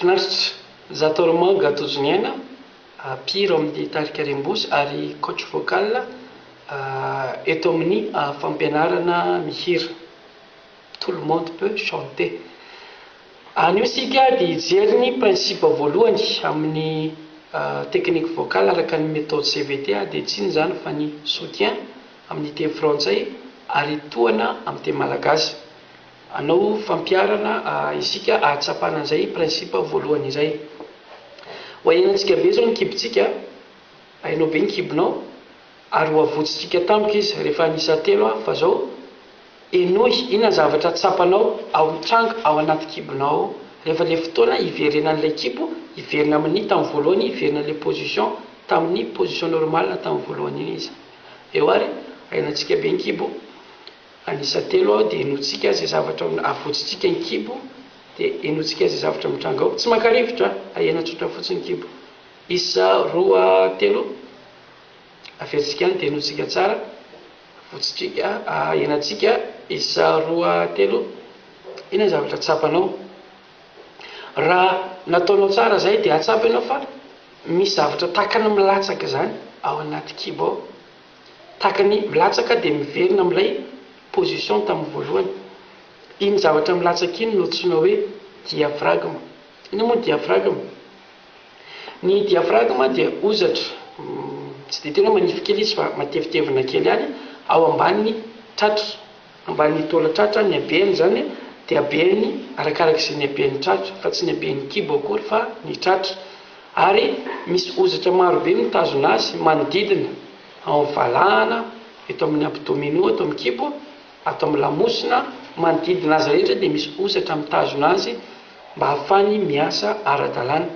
Finaritra zatoromanga atojoniana piro amin'ny tarika rembosy ary coach vocal eto amin'ny fampianarana mihira. Tout le monde peut chanter. Anio sika dia hijery ny principe voalohany amin'ny technique vocale araka ny méthode CVT dia tsy zany fa ny soutien amin'ny teny frantsay ary tohana amin'ny teny malagasy. Anao fampiarana isika ahatsapana izay principe voalohany izay. Hoahenantsika be zao ny kibontsika, hainao be ny kibonao ary ho avotsitsika tampoka izy rehefa anisa telo fa zao enoy inona zavatra tsapanao ao mitranga ao anaty kibonao rehefa le fotoana iverena an'ilay kibo, iverina amin'ny tamin'ny voalohany, iverina an'ilay position tamin'ny position normale tamin'ny voalohany iny izy. Eo ary hainantsika be ny kibo, anisa telo dia enotsika zay zavatra avotsitsika ny kibo dia enotsika zay zavatra mitranga ao. Tsy maka-rivotra, ahena tsotra fotsiny kibo. Isa, roa, telo, averitsika any dia enotsika tsara, avotsitsika, ahenatsika, isa, roa, telo, ina zavatra tsapanao. Raha nataonao tsara zay dia atsapa ianao fa misy zavatra takany milatsaka zany ao anaty kibo ao. Takany milatsaka dia miverina amin'ilay position tamin'ny voalohany. Iny zavatra milatsaka iny no antsoina hoe diaphragme. Ina moa diaphragme? Ny diaphragme dia ozatra, tsy dia tena manify kely izy fa matevitevina kely ihany ao ambanin'ny tratra, ambanin'ny taolan-tratra ny habeany zany dia habeany arakarak'izay ny habean'ny tratra fa tsy ny habean'ny kibo akory fa ny tratra. Ary misy ozatra marobe mitazona azy manodidina ao amin'ny valahana, eto amin'ny abdominaux, eto amin'ny kibo, ato amin'ny lamosina, manodidina azy rehetra dia misy ozatra mitazona azy mba hahafany miasa ara-dalàna.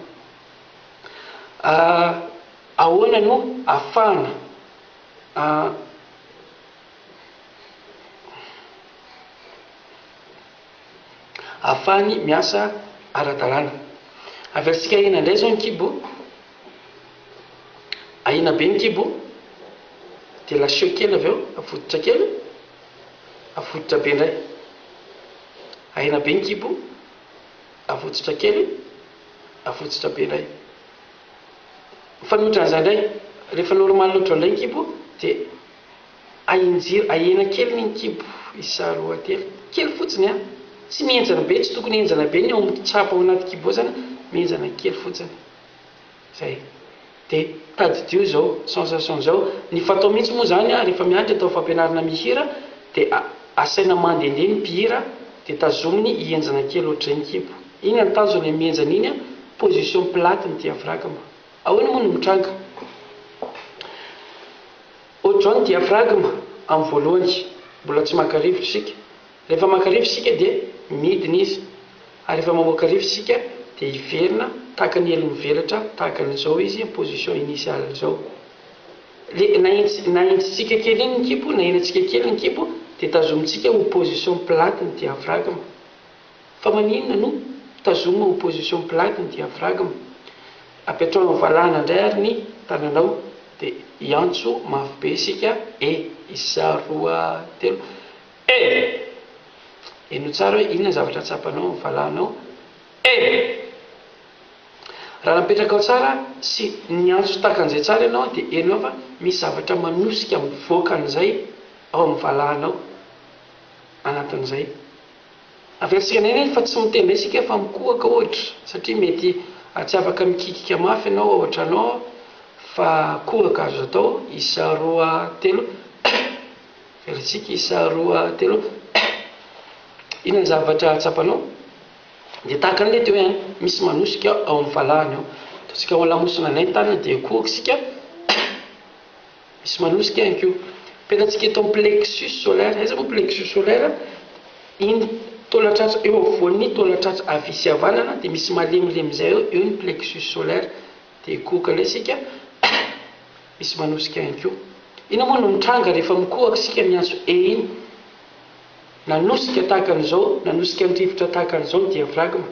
Ahoana no ahafahana ahafany miasa ara-dalàna? Averitsika ahina indray zao ny kibo, ahina be ny kibo dia laseo kely avy eo, avoditra kely, avoditra be indray. Ahina be ny kibo, avoditra kely, avoditra be indray. Mifanohitra an'izay indray, rehefa normal loatra indray ny kibo dia ahena kely ny kibo, isa, roa, telo, kely fotsiny tsy mihenjana be, tsy tokony henjana be ny ao amin'ny tsapa ao anaty kibo zany, mihenjana kely fotsiny. Zay. Dia tadidio zao, sensation zao. Ny fatao mihitsy moa zany rehefa mianatra atao fampianarana mihira dia asaina mandehandeha ny mpihira dia tazominy hihenjana kely ohatr'izay ny kibo. Iny ny tanjony mihenjana iny position plate ny diaphragme. Ahoana moa no mitranga? Ohatr'izao ny diaphragme amin'ny voalohany, mbola tsy maka-rivotra isika. Rehefa maka-rivotra isika dia midina izy, ary rehefa mamoaka rivotra isika dia hiverina tahaka ny elo mivelatra, tahaka an'izao izy amin'ny position initiale zao. Nahentsika kely iny ny kibo, nahenantsika kely ny kibo dia tazomintsika ho position plate ny diaphragme. Fa maninona no tazoma ho position plate ny diaphragme? Apetrao amin'ny valahana indray ary ny tananao dia hiantso mafy be isika, isa, roa, telo, eno tsara hoe inona zavatra tsapanao amin'ny valahanao, raha napetraka ao tsara sy niantso takan'izay tsara ianao dia enao fa misy zavatra manosika mivoaka an'izay ao amin'ny valahanao anatin'izay. Averitsika neny fa tsy mitendry isika fa mikohaka ohatra satria mety tsy afaka mikikika mafy ianao ohatranao fa kohaka azo atao, isa, roa, telo, veritsika, isa, roa, telo, inona ny zavatra tsapanao dia tahaka an'ilay teo ihany, misy manosika ao amin'ny valahana eo. Ataontsika ao lamosina ilay tanana dia kohaka isika, misy manosika ihany koa. Petratsika eto amin'ny plexus solaire, aiza moa plexus solaire? Iny taolan-tratra eo afovoan'ny taolan-tratra avy sy havanana dia misy malemilemy izay eo ny plexus solaire dia kohaka ilay isika, misy manosika ihany koa. Ina moa no mitranga rehefa mikohaka isika miantso iny? Nanosika tahaka an'izao, nanosika ny rivotra tahaka an'izao ny diaphragme.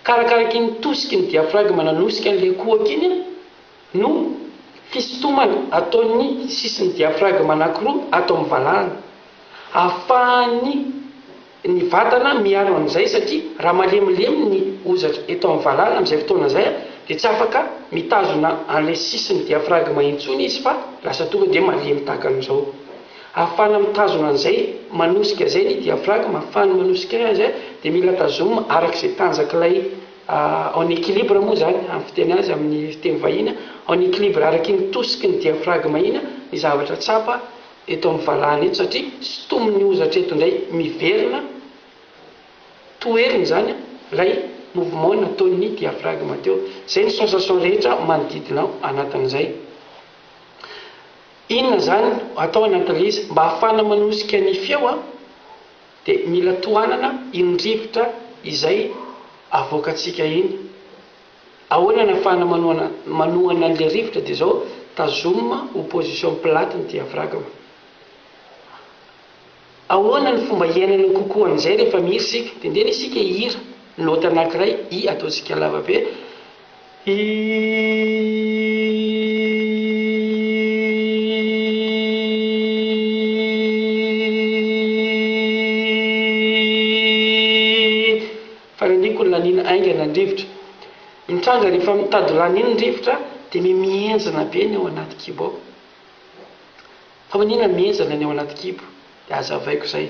Karakaraky ny tosiky ny diaphragme nanosika an'ilay kohaka iny no fisintomana ataon'ny sisiny diaphragme anankiroa ato amin'ny valahana ahafahany ny vatana miaro an'izay satria raha malemilemy ny ozatra eto amin'ny valala amin'izay fotoana izay dia tsy afaka mitazona an'ilay sisiny diafragma intsony izy fa lasa tonga dia malemy tahaka an'izao. Ahafahana mitazona an'izay manosika izay ny diafragma, ahafahana manosika azy dia mila tazoma arak'izay tanjak'ilay en équilibre moa zany amin'ny fiteny azy amin'ny fiteny vahiny, en équilibre araky ny tosiky ny diafragma iny ny zavatra tsapa eto amin'ny valahana eto satria sotomin'ny ozatra eto indray miverina toeriny zany ilay mouvement nataon'ny diafragma teo. Izay ny sensation rehetra manodidina anatin'izay. Inona zany atao anatin'ilay izy mba ahafahana manosika ny feo dia mila tohanana iny rivotra izay avoakantsika iny. Ahoana ny ahafahana manohana an'ilay rivotra dia izao tazomina ho position plate ny diafragma. Ahoana ny fomba iainana kokoa an'izay rehefa mihira isika dia ndena isika hihira note anankiray i ataontsika lavabe faraniko ny lanina aingana ny rivotra. Mitranga rehefa mitady lanina ny rivotra dia mienjana be ny ao anaty kibo ao. Fa manina mienjana ny ao anaty kibo dia azavaiko izay.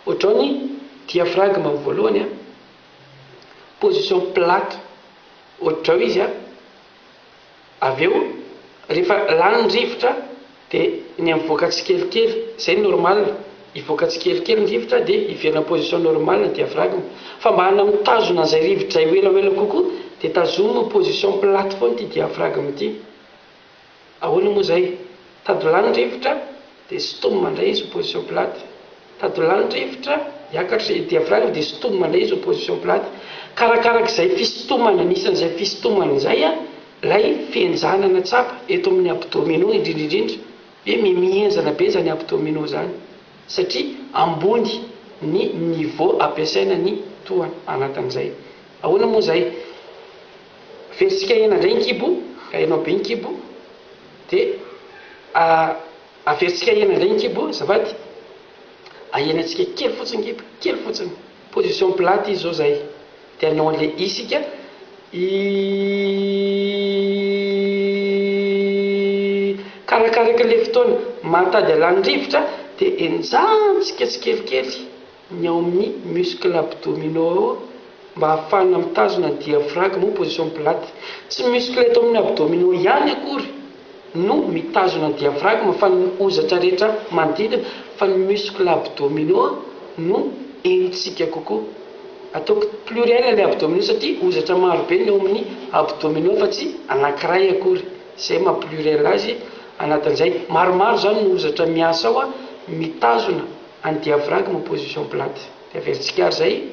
Ohatrao ny diafragma voalohany position plate ohatrao izy avy eo rehefa lany ny rivotra dia ny mivoaka tsikelikely izay normal, ivoaka tsikelikely ny rivotra dia iverina position normal ny diafragma. Fa mba hana mitazona an'izay rivotra elaela kokoa dia tazomina position plate foana ity diafragma ity. Ahoana moa izay? Tady lany ny rivotra dia sotomina mandray izy position plate. Tady lany ny rivotra hiakatra diafragma dia sotomina mandray izy position plate. Karakarak'izay fisotomana nisan'izay fisotomana izay lay fienjanana tsapa eto amin'ny abdominaux indrindraindrindra hoe mienjana be zany abdominaux zany satria ambony ny niveau ampiasaina ny tohana anatin'izay. Ahoana moa izay? Veritsika aina indray ny kibo, hainao be ny kibo dia averitsika aina indray ny kibo zafady ahenantsika kely fotsiny kibo, kely fotsiny position plate izy zao zay. Dia anao an'ilay isika karakaraka ilay fotoana matady alany rivotra dia enjantsika tsikelikely ny ao amin'ny muscle abdominaux ao mba ahafahana mitazona ny diafragma ho position plate. Tsy muscle eto amin'ny abdominaux ihany akory no mitazona ny diafragma fa ny ozatra rehetra manodidina, fa ny muscle abdominaux no enitsika kokoa. Ataoko pluriel ilay abdominaux satria ozatra maro be ny ao amin'ny abdominaux fa tsy anankiray akory, izay maha-pluriel azy anatin'izay. Maromaro zany no ozatra miasa ao mitazona any diafragma position plate. Dia averitsika ary izay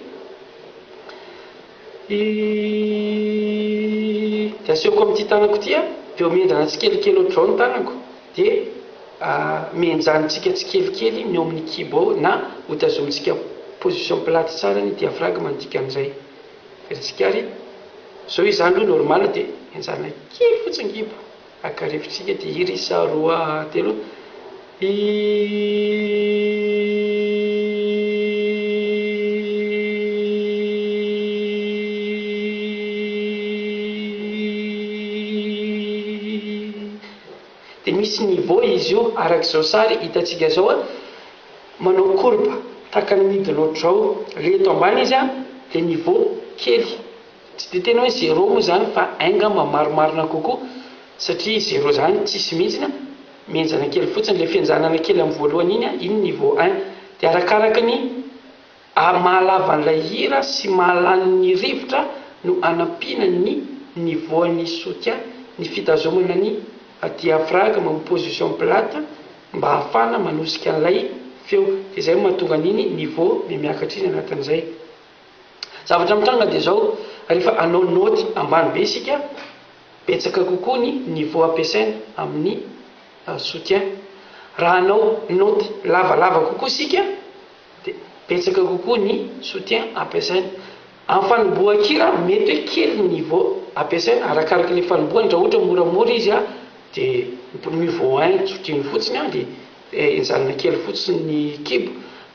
dia asehoko amin'ity tanako ity dia mienjana tsikelikely ohatrao ny tanako dia mienjanitsika tsikelikely ny ao amin'ny kibo ao na ho tazomintsika position plate tsara ny diafragma mandika an'izay. Veritsika ary izao izy zany aloha normal dia enjana kely fotsiny kibo akarefitsika dia hiry isa roa telo dia misy niveau izy io arak'izao sary hitantsika zao manao courbe tahaka ny midina ohatrao. Le eto ambany izy dia niveau kely, tsy dia tena hoe zéro moa zany fa aingama maromarina kokoa satria zéro zany tsisy mihitsy mienjana kely fotsiny. Le fienjanana kely amin'ny voalohany iny niveau 1 dia arakaraka ny mahalavan'ilay hira sy mahalan'ny rivotra no anampiana ny niveau ny soutien ny fitazomana ny diafragma amin'ny position plate mba ahafahana manosika an'ilay feo. Dia izay mahatonga an'iny niveau miakatra iny anatin'izay. Zavatra mitranga dia izao rehefa anao note ambany be isika betsaka kokoa ny niveau ampiasaina amin'ny soutien. Raha anao note lavalava kokoa isika dia betsaka kokoa ny soutien ampiasaina. Amin'ny fanombohan-kira mety hoe kely ny niveau ampiasaina arakaraka ilay fanombohany. Raha ohatra moramora izy dia niveau 1 tsotriny fotsiny dia enjanana kely fotsiny ny kibo.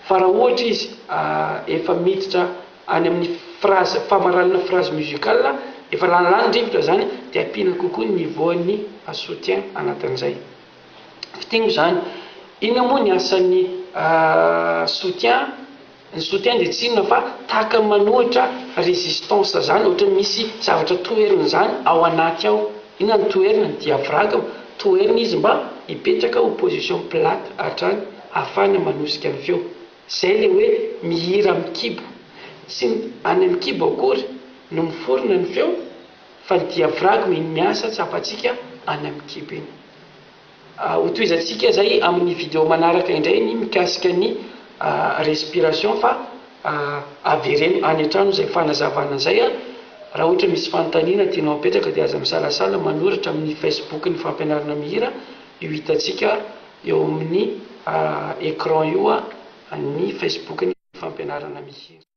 fa raha ohatra izy efa miditra any amin'ny phrase famaranana phrase musicale efa lanilany rivotra zany dia ampiana kokoa ny niveauan'ny soutien anatin'izay fitingo zany. Inona moa ny asan'ny soutien? Ny soutien dia tsy inona fa tahaka manohitra résistance zany, ohatra misy zavatra toeriny zany ao anaty ao. Inona ny toerina? Ny diaphragme. Toerina izy mba hipetraka ho position plate hatrany ahafahana manosika ny feo. Zay le hoe mihira amin'ny kibo. Tsy any amin'ny kibo akory no miforona ny feo fa ny diaphragme iny miasa tsy afa-tsika any amin'ny kibo iny. Hotoizantsika zay amin'ny vidéo manaraka indray ny mikasika ny respiration fa avereno any an-trano zay fanazavana zay raha ohatra misy fanontaniana tianao apetraka dia aza misalasala manoratra amin'ny Facebook ny fampianarana mihira io hitantsika eo amin'ny écran io ny Facebook ny fampianarana mihira.